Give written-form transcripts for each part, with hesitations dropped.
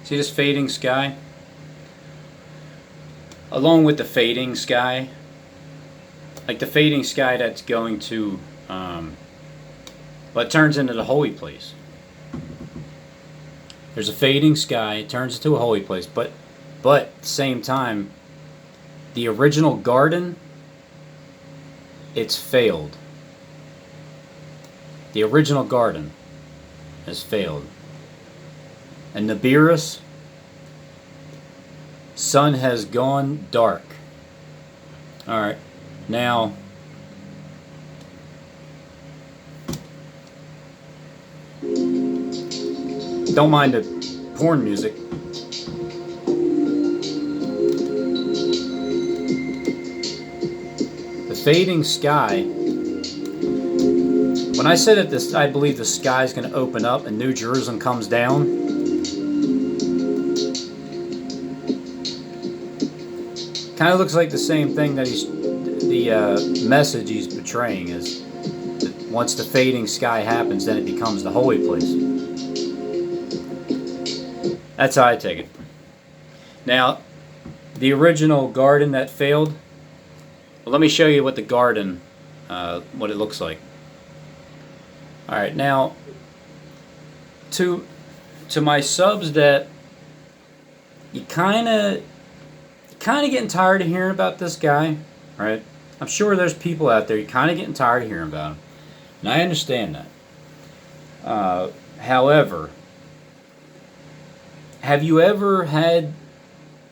See this fading sky? Along with the fading sky, like the fading sky that's going to, but it turns into the holy place. There's a fading sky, it turns into a holy place, but at the same time, the original garden, it's failed. The original garden has failed. And Nibiru's sun has gone dark. Alright, now don't mind the porn music. The fading sky. When I say that this, I believe the sky is going to open up and New Jerusalem comes down. Kind of looks like the same thing that the message he's portraying is that once the fading sky happens, then it becomes the holy place. That's how I take it. Now, the original garden that failed. Well, let me show you what the garden, what it looks like. All right, now to my subs that you kind of getting tired of hearing about this guy, right? I'm sure there's people out there you kind of getting tired of hearing about him, and I understand that. However, have you ever had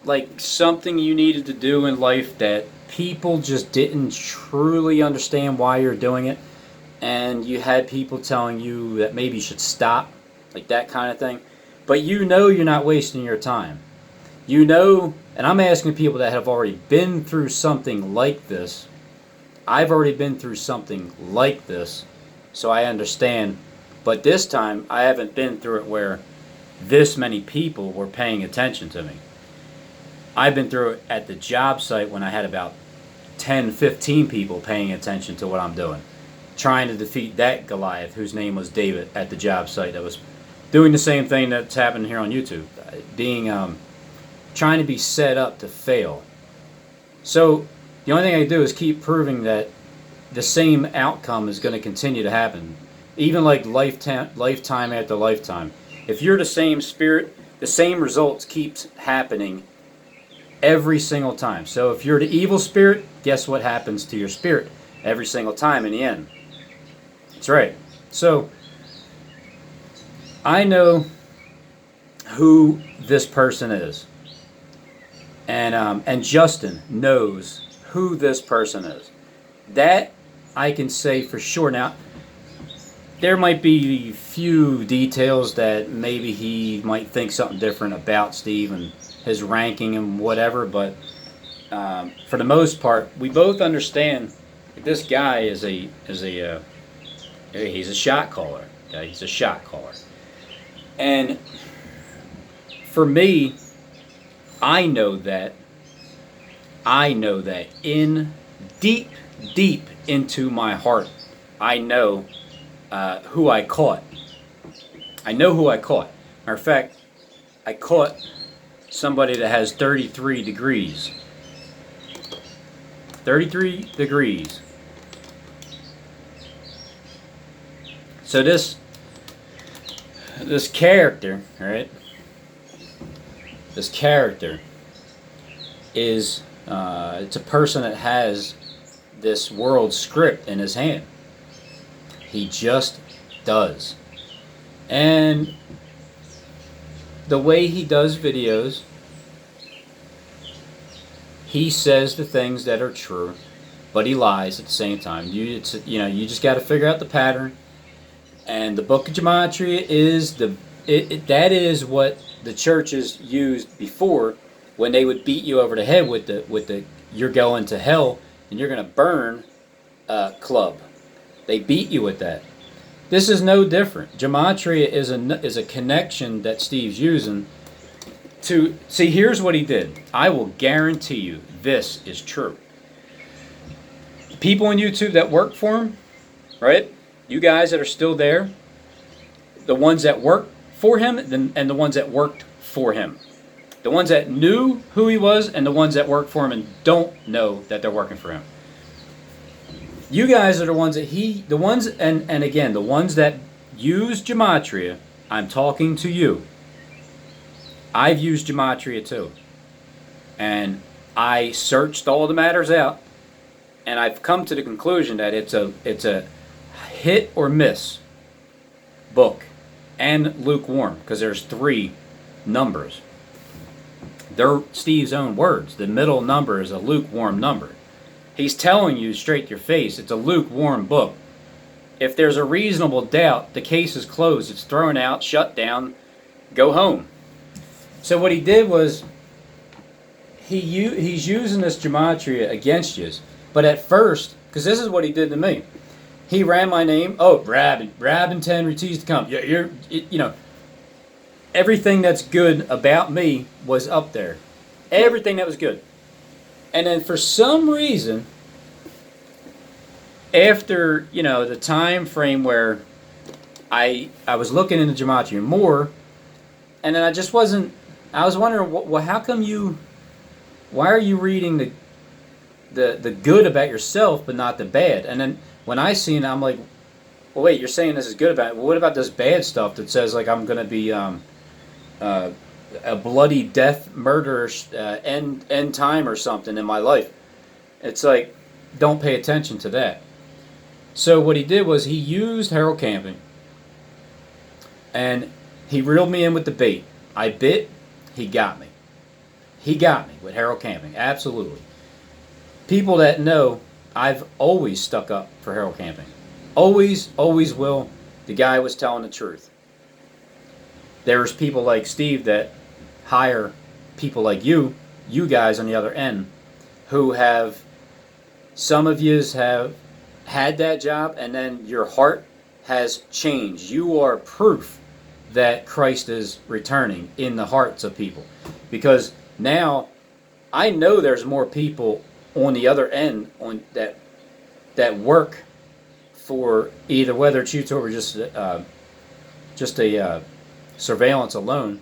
like something you needed to do in life that people just didn't truly understand why you're doing it, and you had people telling you that maybe you should stop, like that kind of thing, but you know you're not wasting your time? You know, and I'm asking people that have already been through something like this. I've already been through something like this, so I understand, but this time I haven't been through it where this many people were paying attention to me. I've been through it at the job site when I had about 10, 15 people paying attention to what I'm doing, trying to defeat that Goliath whose name was David at the job site that was doing the same thing that's happening here on YouTube, being trying to be set up to fail. So the only thing I do is keep proving that the same outcome is going to continue to happen, even like lifetime after lifetime. If you're the same spirit, the same results keeps happening every single time. So if you're the evil spirit, guess what happens to your spirit every single time in the end? That's right. So I know who this person is, and Justin knows who this person is. That I can say for sure. Now, there might be a few details that maybe he might think something different about Steve and his ranking and whatever, but for the most part, we both understand that this guy is he's a shot caller. Okay, he's a shot caller, and for me, I know that in deep into my heart, I know who I caught. I know who I caught. Matter of fact, I caught somebody that has 33 degrees. 33 degrees. So this character, right? This character is it's a person that has this world script in his hand. He just does. And the way he does videos, he says the things that are true, but he lies at the same time. You just got to figure out the pattern. And the book of gematria is that is what the churches used before when they would beat you over the head with the you're going to hell and you're going to burn club. They beat you with that. This is no different. Gematria is a connection that Steve's using to see. Here's what he did. I will guarantee you this is true. People on YouTube that work for him, right? You guys that are still there, the ones that work for him and the ones that worked for him. The ones that knew who he was and the ones that work for him and don't know that they're working for him. You guys are the ones that and again, the ones that use gematria, I'm talking to you. I've used gematria too. And I searched all the matters out, and I've come to the conclusion that it's a hit or miss book, and lukewarm, because there's 3 numbers. They're Steve's own words. The middle number is a lukewarm number. He's telling you straight to your face, it's a lukewarm book. If there's a reasonable doubt, the case is closed. It's thrown out, shut down, go home. So what he did was, he's using this gematria against you. But at first, because this is what he did to me, he ran my name. Oh, Brabin10 refused to come. Everything that's good about me was up there. Everything that was good. And then for some reason, after, the time frame where I was looking into gematria more, and then I was wondering, well, how come why are you reading the good about yourself but not the bad? And then when I seen it, I'm like, well, wait, you're saying this is good about it. Well, what about this bad stuff that says, like, I'm going to be a bloody death, murder, end time or something in my life? It's like, don't pay attention to that. So what he did was he used Harold Camping, and he reeled me in with the bait. I bit, he got me. He got me with Harold Camping, absolutely. People that know, I've always stuck up for Harold Camping. Always, always will. The guy was telling the truth. There's people like Steve that hire people like you guys on the other end, who have, some of yous have had that job, and then your heart has changed. You are proof that Christ is returning in the hearts of people. Because now, I know there's more people on the other end that work for either, whether it's YouTube or just a surveillance alone.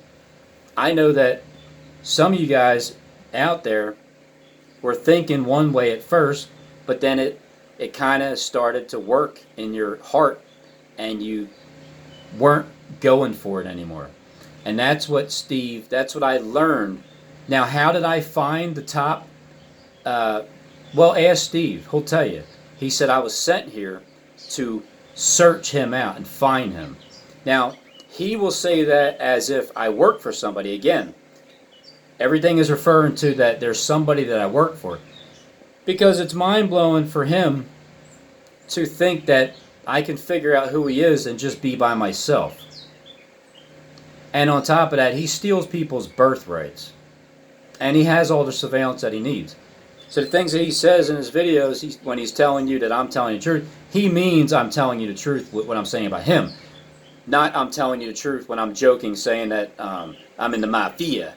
I know that some of you guys out there were thinking one way at first, but then it kind of started to work in your heart, and you weren't going for it anymore. And that's what I learned. Now, how did I find the top? Well, ask Steve. He'll tell you. He said I was sent here to search him out and find him. Now, he will say that as if I work for somebody. Again, everything is referring to that there's somebody that I work for. Because it's mind-blowing for him to think that I can figure out who he is and just be by myself. And on top of that, he steals people's birthrights. And he has all the surveillance that he needs. So the things that he says in his videos, when he's telling you that I'm telling you the truth, he means I'm telling you the truth with what I'm saying about him. Not I'm telling you the truth when I'm joking, saying that I'm in the mafia.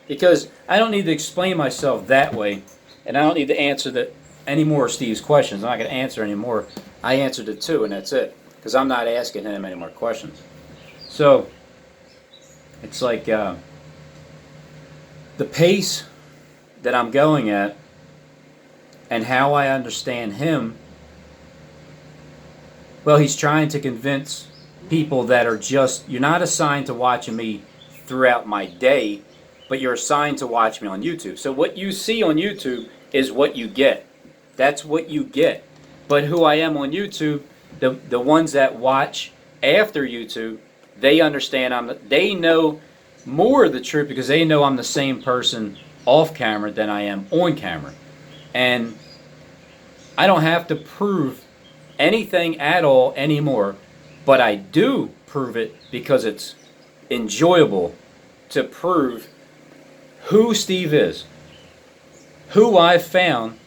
Because I don't need to explain myself that way. And I don't need to answer any more of Steve's questions. I'm not going to answer any more. I answered it too, and that's it. Because I'm not asking him any more questions. So, it's like the pace that I'm going at and how I understand him, well, he's trying to convince people that are just, you're not assigned to watching me throughout my day, but you're assigned to watch me on YouTube. So what you see on YouTube is what you get. That's what you get. But who I am on YouTube, the ones that watch after YouTube, they understand they know more of the truth, because they know I'm the same person off camera than I am on camera. And I don't have to prove anything at all anymore, but I do prove it because it's enjoyable to prove who Steve is, who I found,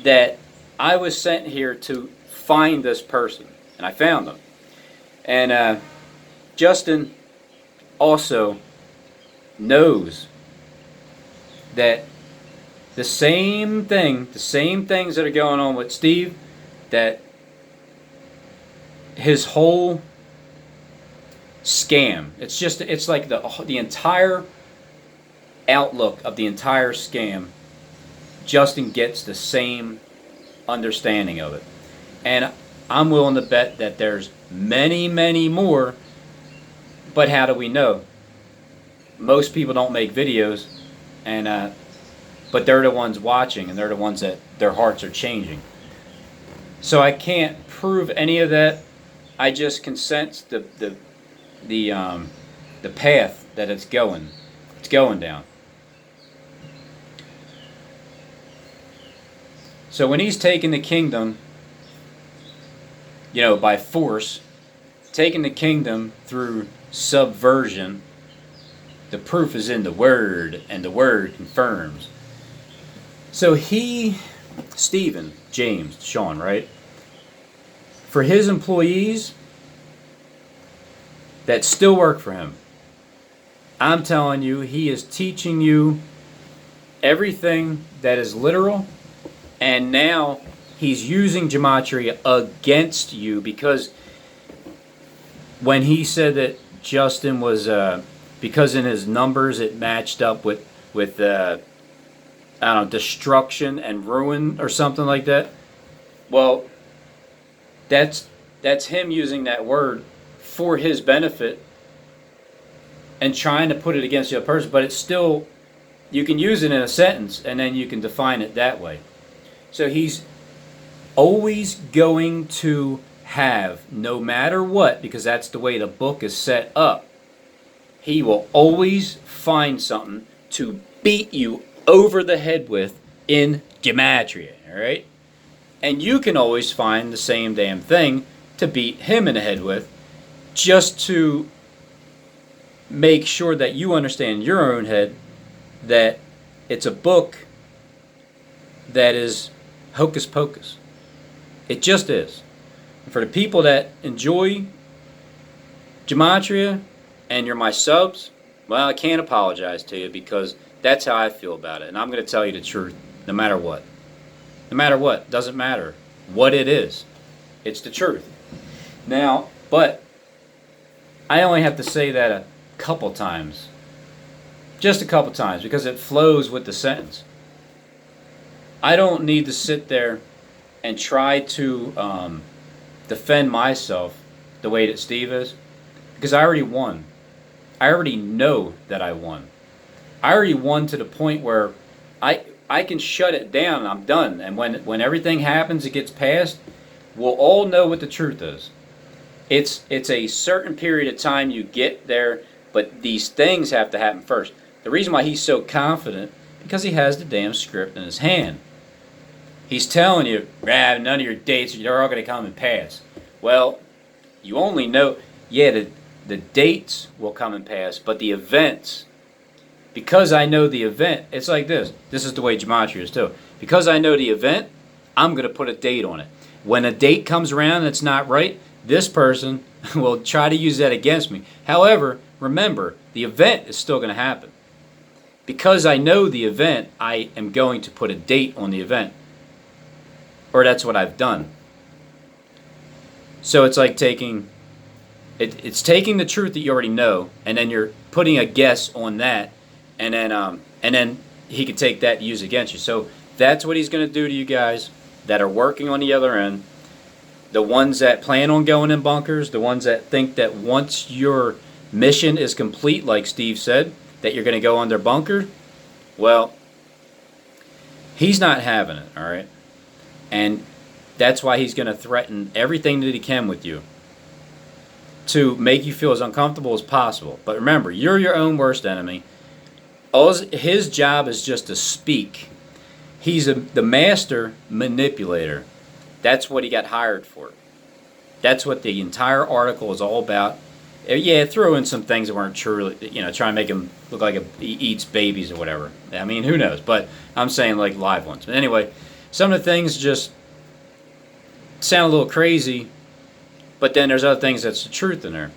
that I was sent here to find this person, and I found them. And Justin also knows that the same things that are going on with Steve, that his whole scam. It's like the entire outlook of the entire scam. Justin gets the same understanding of it. And I'm willing to bet that there's many, many more. But how do we know? Most people don't make videos, and but they're the ones watching, and they're the ones that their hearts are changing. So I can't prove any of that. I just can sense the path that it's going down. So when he's taking the kingdom, by force, taking the kingdom through subversion, the proof is in the Word, and the Word confirms. So Stephen, James, Sean, right? For his employees that still work for him, I'm telling you, he is teaching you everything that is literal. And now he's using gematria against you, because when he said that Justin was, because in his numbers it matched up with I don't know, destruction and ruin or something like that. Well, that's him using that word for his benefit and trying to put it against the other person. But it's still, you can use it in a sentence and then you can define it that way. So he's always going to have, no matter what, because that's the way the book is set up, he will always find something to beat you over the head with in gematria, all right? And you can always find the same damn thing to beat him in the head with, just to make sure that you understand in your own head that it's a book that is hocus pocus. It just is. And for the people that enjoy gematria and you're my subs, well, I can't apologize to you, because that's how I feel about it. And I'm going to tell you the truth no matter what. No matter what. Doesn't matter what it is. It's the truth. Now, but I only have to say that a couple times. Just a couple times, because it flows with the sentence. I don't need to sit there and try to defend myself the way that Steve is, because I already won. I already know that I won. I already won to the point where I can shut it down and I'm done. And when everything happens, it gets passed, we'll all know what the truth is. It's a certain period of time you get there, but these things have to happen first. The reason why he's so confident, because he has the damn script in his hand. He's telling you, none of your dates, they're all going to come and pass. Well, you only know, the dates will come and pass, but the events, because I know the event, it's like this. This is the way gematria is too. Because I know the event, I'm going to put a date on it. When a date comes around and it's not right, this person will try to use that against me. However, remember, the event is still going to happen. Because I know the event, I am going to put a date on the event. Or that's what I've done. So it's like taking the truth that you already know, and then you're putting a guess on that, and then he can take that and use it against you. So that's what he's going to do to you guys that are working on the other end. The ones that plan on going in bunkers, the ones that think that once your mission is complete, like Steve said, that you're going to go under bunker. Well, he's not having it, all right? And that's why he's going to threaten everything that he can with you to make you feel as uncomfortable as possible. But remember, you're your own worst enemy. His job is just to speak. He's the master manipulator. That's what he got hired for. That's what the entire article is all about. Yeah, throw in some things that weren't true, try and make him look like he eats babies or whatever. I mean, who knows? But I'm saying like live ones. But anyway, some of the things just sound a little crazy, but then there's other things that's the truth in there.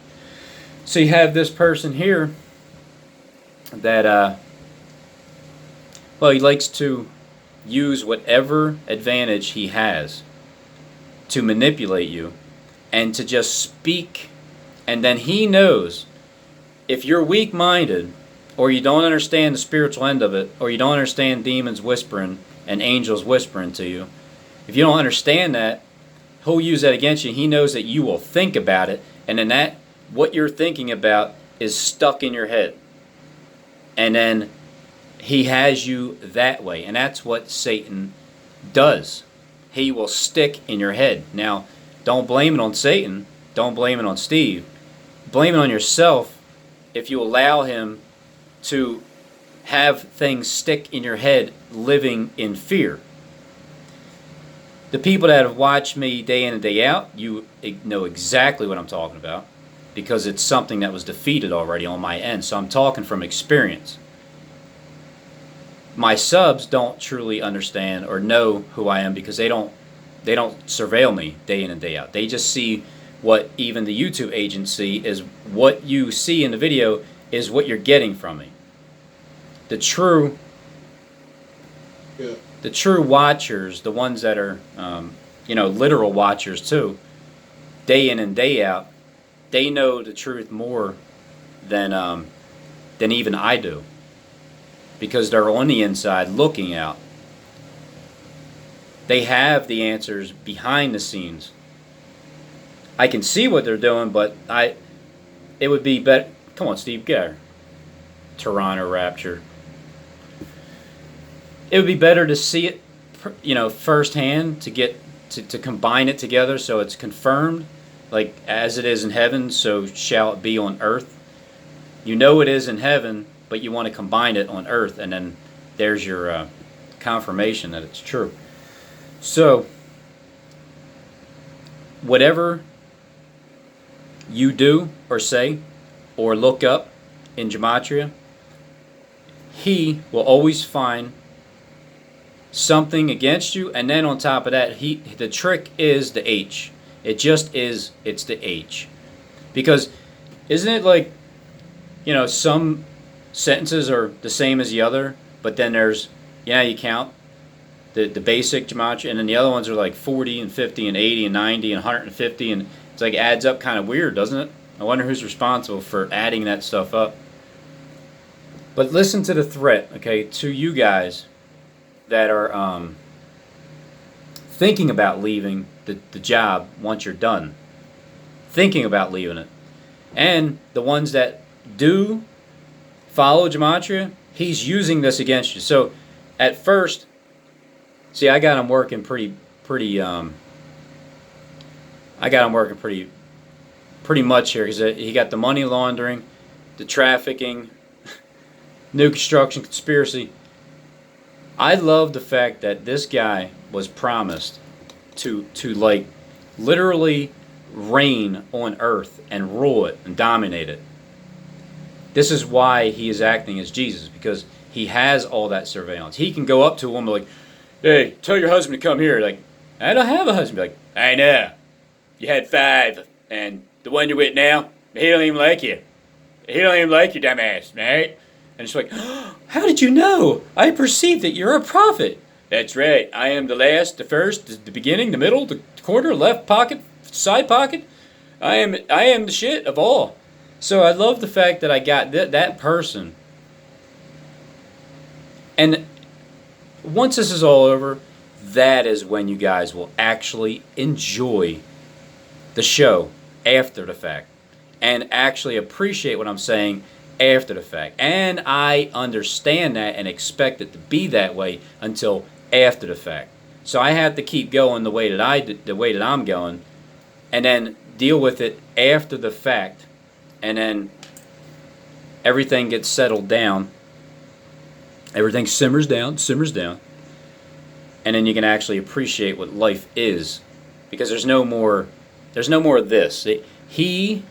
So you have this person here that, he likes to use whatever advantage he has to manipulate you and to just speak And then he knows if you're weak-minded, or you don't understand the spiritual end of it, or you don't understand demons whispering and angels whispering to you, if you don't understand that, he'll use that against you. He knows that you will think about it, and then that, what you're thinking about, is stuck in your head. And then he has you that way. And that's what Satan does. He will stick in your head. Now, don't blame it on Satan. Don't blame it on Steve. Blame it on yourself if you allow him to have things stick in your head living in fear. The people that have watched me day in and day out, you know exactly what I'm talking about, because it's something that was defeated already on my end. So I'm talking from experience. My subs don't truly understand or know who I am because they don't surveil me day in and day out. They just see what even the YouTube agency is. What you see in the video is what you're getting from me. The true watchers, the ones that are literal watchers too, day in and day out, they know the truth more than even I do, because they're on the inside looking out. They have the answers behind the scenes. I can see what they're doing, but it would be better. Come on, Steve, get her. Toronto Rapture. It would be better to see it, firsthand, to get to combine it together so it's confirmed, like as it is in heaven, so shall it be on earth. You know it is in heaven, but you want to combine it on earth, and then there's your confirmation that it's true. So, whatever you do or say or look up in gematria, he will always find something against you, and then on top of that, the trick is the H. It just is. It's the H, because isn't it like, some sentences are the same as the other, but then there's, you count the basic gematria, and then the other ones are like 40 and 50 and 80 and 90 and 150, and it's like adds up kind of weird, doesn't it? I wonder who's responsible for adding that stuff up. But listen to the threat, okay, to you guys that are thinking about leaving the job once you're done. Thinking about leaving it. And the ones that do follow gematria, he's using this against you. So at first, see, I got him working pretty much here, because he got the money laundering, the trafficking, new construction, conspiracy. I love the fact that this guy was promised to like literally reign on earth and rule it and dominate it. This is why he is acting as Jesus, because he has all that surveillance. He can go up to a woman like, "Hey, tell your husband to come here." Like, "I don't have a husband." Like, "I know. You had 5, and the one you're with now, he don't even like you. He don't even like you, dumbass, right?" And she's like, "Oh, how did you know? I perceive that you're a prophet." "That's right. I am the last, the first, the beginning, the middle, the corner, left pocket, side pocket. I am the shit of all." So I love the fact that I got that person. And once this is all over, that is when you guys will actually enjoy the show after the fact, and actually appreciate what I'm saying after the fact. And I understand that and expect it to be that way until after the fact. So I have to keep going the way that I'm going, and then deal with it after the fact, and then everything gets settled down. Everything simmers down, and then you can actually appreciate what life is, because there's no more of this. He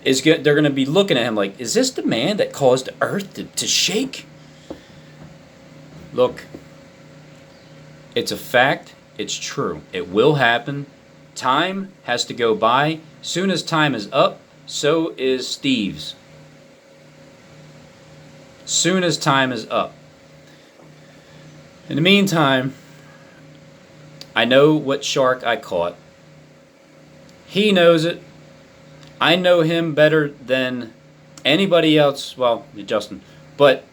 is good. They're going to be looking at him like, is this the man that caused the earth to shake? Look, it's a fact. It's true. It will happen. Time has to go by. Soon as time is up, so is Steve's. Soon as time is up. In the meantime, I know what shark I caught. He knows it. I know him better than anybody else. Well, Justin, but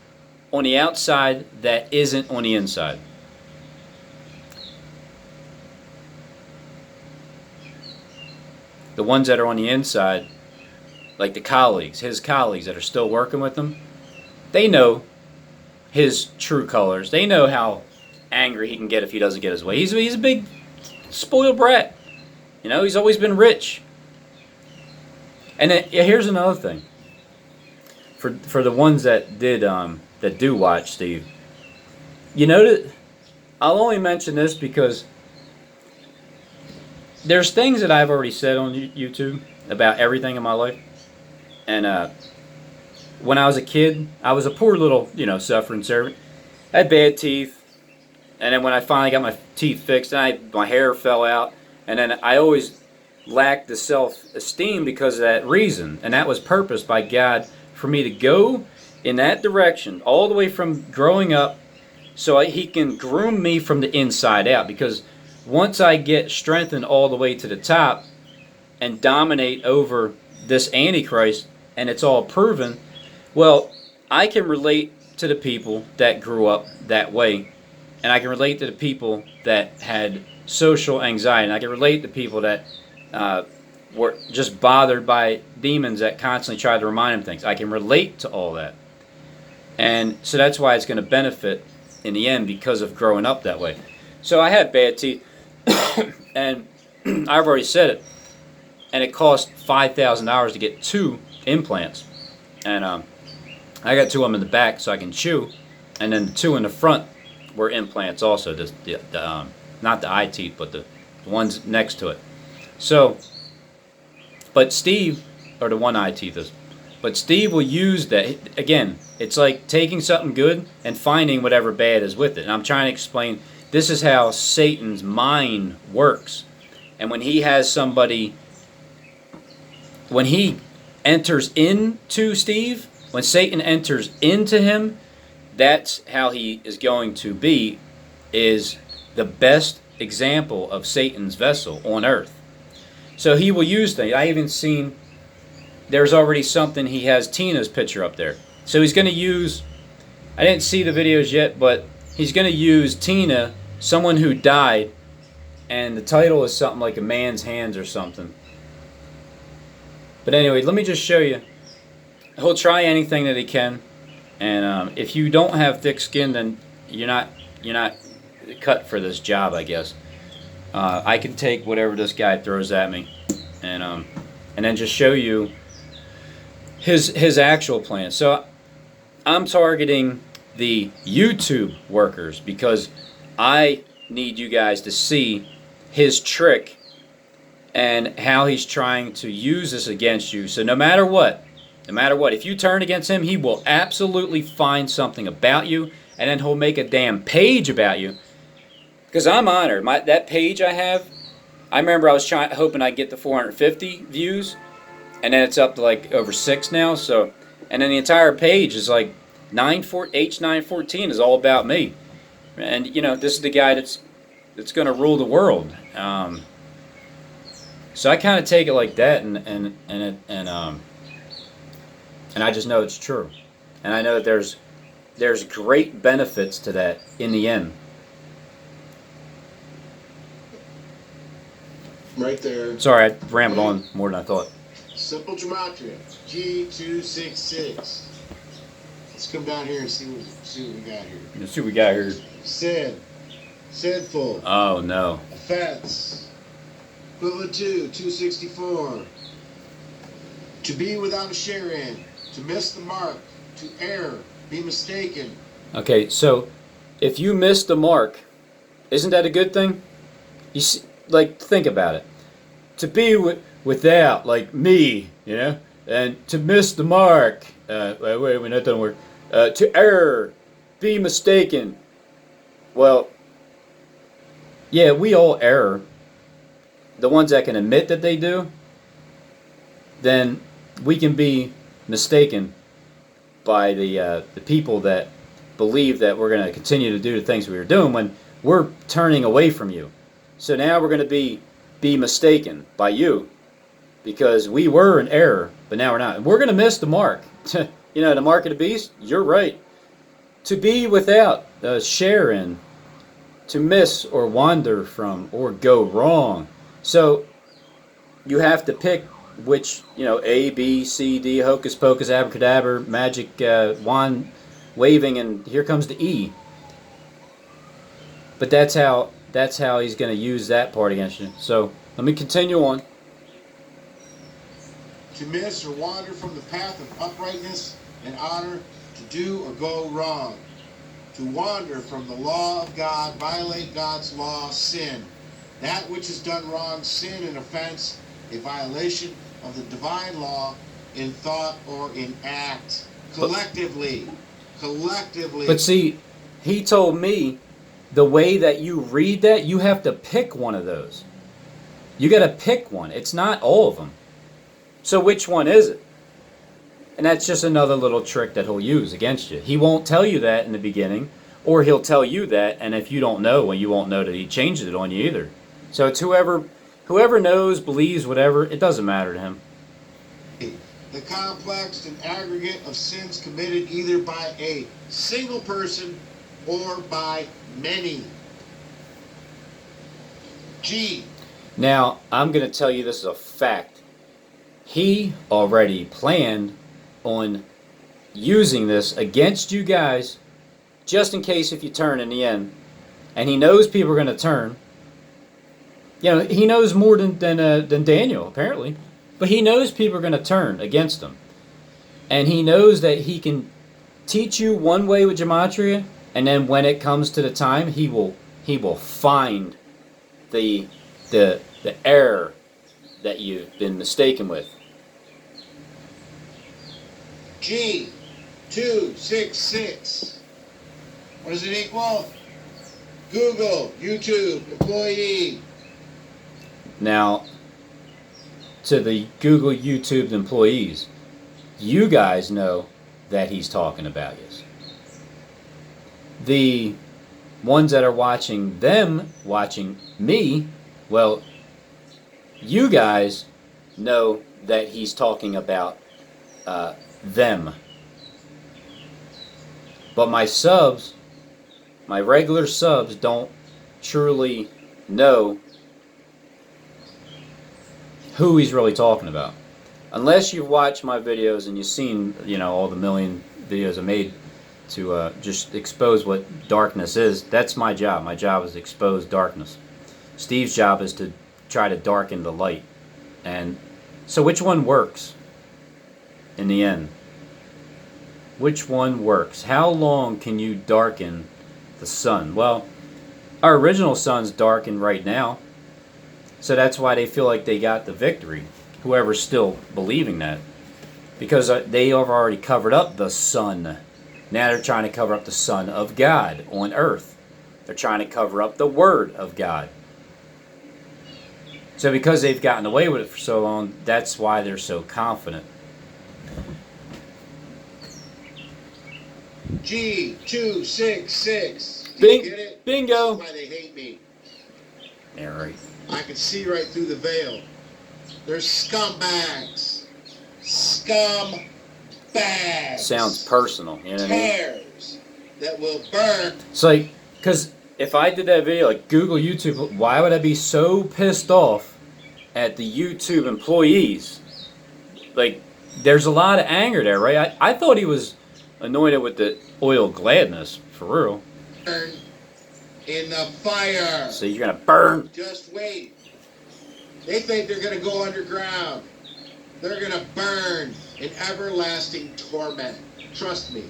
on the outside that isn't on the inside. The ones that are on the inside, like the colleagues, his colleagues that are still working with him, they know his true colors. They know how angry he can get if he doesn't get his way. He's a big spoiled brat. You know, he's always been rich. And then, yeah, here's another thing. For the ones that do watch Steve, you know that I'll only mention this because there's things that I've already said on YouTube about everything in my life. And when I was a kid, I was a poor little, suffering servant. I had bad teeth. And then when I finally got my teeth fixed, my hair fell out. And then I always lacked the self-esteem because of that reason. And that was purposed by God for me to go in that direction all the way from growing up so He can groom me from the inside out. Because once I get strengthened all the way to the top and dominate over this Antichrist, and it's all proven, well, I can relate to the people that grew up that way. And I can relate to the people that had social anxiety. And I can relate to people that were just bothered by demons that constantly tried to remind them things. I can relate to all that. And so that's why it's going to benefit in the end because of growing up that way. So I had bad teeth. And I've already said it. And it cost $5,000 to get 2 implants. And I got 2 of them in the back so I can chew. And then the 2 in the front were implants also. Not the eye teeth, but the ones next to it. So, but Steve, or the one eye teeth is, but Steve will use that. Again, it's like taking something good and finding whatever bad is with it. And I'm trying to explain, this is how Satan's mind works. And when he has somebody, when he enters into Steve, when Satan enters into him, that's how he is going to be, is the best example of Satan's vessel on earth. So he will use things. I even seen, there's already something, he has Tina's picture up there. So he's going to use, I didn't see the videos yet, but he's going to use Tina, someone who died, and the title is something like A Man's Hands or something. But anyway, let me just show you. He'll try anything that he can. And if you don't have thick skin, then you're not cut for this job, I guess. I can take whatever this guy throws at me, and then just show you his actual plan. So I'm targeting the YouTube workers because I need you guys to see his trick and how he's trying to use this against you. So no matter what, if you turn against him, he will absolutely find something about you, and then he'll make a damn page about you. Because I'm honored. That page I have, I remember I was hoping I'd get to 450 views, and then it's up to like over 6 now. So, and then the entire page is like H914 is all about me, and this is the guy that's going to rule the world. So I kind of take it like that, and I just know it's true, and I know that there's great benefits to that in the end. Right there. Sorry, I rambled on more than I thought. Simple gematria, G266. Let's come down here and see what we got here. Let's see what we got here. Sinful. Oh no. Offense. Equivalent to 264. To be without a share in. To miss the mark. To err. Be mistaken. Okay, so if you miss the mark, isn't that a good thing? You see, like, think about it. To be without, like me, and to miss the mark. Wait, that doesn't work. To err, be mistaken. Well, yeah, we all err. The ones that can admit that they do, then we can be mistaken by the people that believe that we're going to continue to do the things we were doing when we're turning away from you. So now we're going to be mistaken by you. because we were in error, but now we're not. And we're going to miss the mark. You know, the mark of the beast, you're right. To be without a share in, to miss or wander from or go wrong. So you have to pick which, you know, A, B, C, D, hocus pocus, abracadabra, magic wand waving, and here comes the E. But that's how he's going to use that part against you. So let me continue on. To miss or wander from the path of uprightness and honor, to do or go wrong. To wander from the law of God, violate God's law, sin. That which is done wrong, sin and offense, a violation of the divine law in thought or in act. Collectively. But see, he told me the way that you read that, you have to pick one of those. You got to pick one. It's not all of them. So which one is it? And that's just another little trick that he'll use against you. He won't tell you that in the beginning, or he'll tell you that, and if you don't know, well, you won't know that he changed it on you either. So it's whoever knows, believes, whatever, it doesn't matter to him. The complex and aggregate of sins committed either by a single person or by many. G. Now, I'm going to tell you this is a fact. He already planned on using this against you guys, just in case if you turn in the end. And he knows people are going to turn. You know, he knows more than Daniel, apparently. But he knows people are going to turn against him. And he knows that he can teach you one way with gematria, and then when it comes to the time, he will find the error that you've been mistaken with. G266. What does it equal? Google, YouTube, employee. Now, to the Google, YouTube employees, you guys know that he's talking about you. The ones that are watching me, well, you guys know that he's talking about them. But my subs, my regular subs, don't truly know who he's really talking about. Unless you've watched my videos and you've seen, you know, all the million videos I made to just expose what darkness is. That's my job. My job is to expose darkness. Steve's job is to try to darken the light. And so which one works in the end? Which one works? How long can you darken the sun? Well, our original sun's darkened right now. So that's why they feel like they got the victory. Whoever's still believing that. Because they have already covered up the sun. Now they're trying to cover up the Son of God on earth. They're trying to cover up the Word of God. So because they've gotten away with it for so long, that's why they're so confident. G266. Bing, Get it? bingo. That's why they hate me. Yeah, right. I can see right through the veil. They're scumbags. Scumbags. Sounds personal, you know what I mean? Tears that will burn. It's like, because if I did that video, like Google, YouTube, why would I be so pissed off at the YouTube employees? Like, there's a lot of anger there, right? I thought he was anointed with the oil of gladness, for real. Burn in the fire. So you're going to burn. Just wait. They think they're going to go underground. They're going to burn in everlasting torment. Trust me.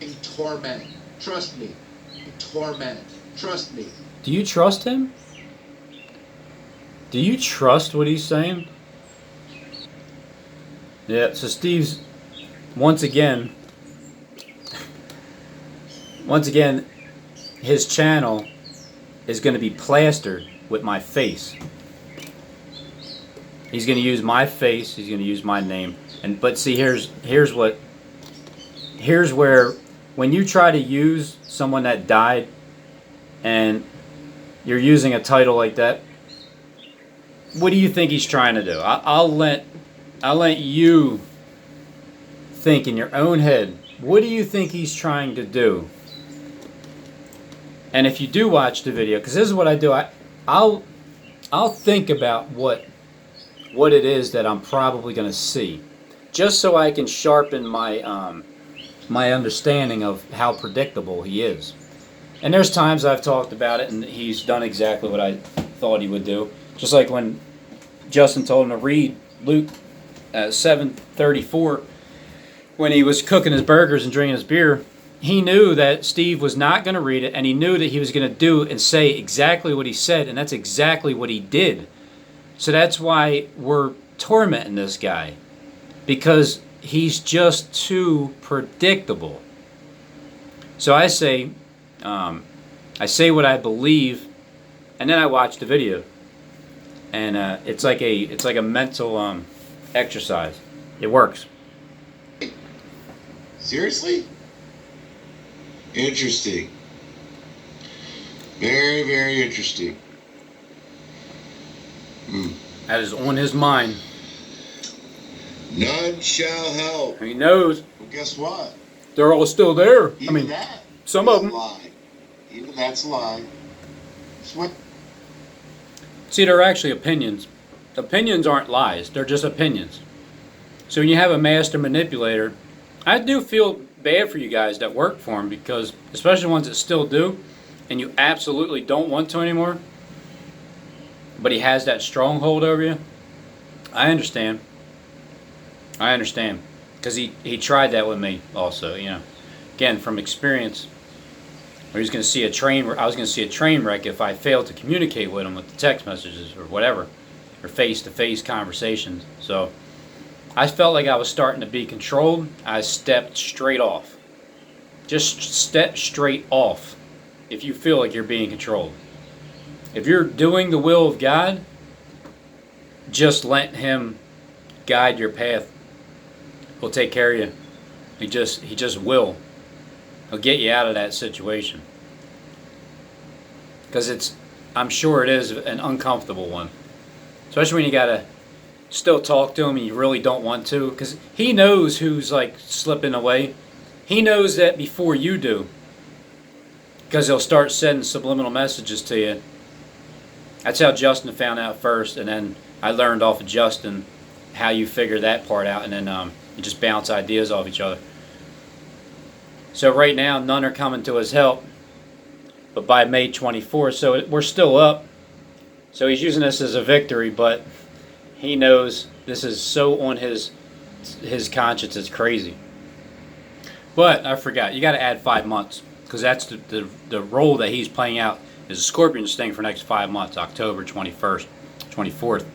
In torment. Trust me. In torment. Trust me. Do you trust him? Do you trust what he's saying? Yeah, so Steve's, once again, his channel is going to be plastered with my face. He's going to use my face. He's going to use my name. But see, here's where when you try to use someone that died, and you're using a title like that, What do you think he's trying to do? I'll let you think in your own head. What do you think he's trying to do? And if you do watch the video, because this is what I do, I'll think about what it is that I'm probably going to see, just so I can sharpen my my understanding of how predictable he is. And there's times I've talked about it and he's done exactly what I thought he would do. Just like when Justin told him to read Luke 7:34 when he was cooking his burgers and drinking his beer. He knew that Steve was not going to read it, and he knew that he was going to do and say exactly what he said, and that's exactly what he did. So that's why we're tormenting this guy, because he's just too predictable. So I say what I believe, and then I watch the video, and it's like a mental exercise. It works. Seriously? Interesting. Very, very interesting. That is on his mind. None shall help. He knows. Well, guess what? They're all still there. Even that some is of them. a lie. Even that's a lie. See, they're actually opinions. Opinions aren't lies. They're just opinions. So when you have a master manipulator, I do feel bad for you guys that work for him, because especially ones that still do, and you absolutely don't want to anymore, but he has that stronghold over you. I understand. Because he tried that with me also, again, from experience, where he's going to see I was going to see a train wreck if I failed to communicate with him with the text messages or whatever, or face-to-face conversations. So I felt like I was starting to be controlled. I stepped straight off. Just step straight off if you feel like you're being controlled. If you're doing the will of God, just let Him guide your path. He'll take care of you. He just will. He'll get you out of that situation. Because I'm sure it is an uncomfortable one. Especially when you gotta still talk to him and you really don't want to. Because he knows who's like slipping away. He knows that before you do. Because he'll start sending subliminal messages to you. That's how Justin found out first. And then I learned off of Justin how you figure that part out. And then you just bounce ideas off each other. So right now, none are coming to his help. But by May 24th, so we're still up. So he's using this as a victory, but he knows this is so on his conscience, it's crazy. But I forgot, you got to add 5 months, because that's the role that he's playing out is a Scorpion sting for the next 5 months, October 21st, 24th.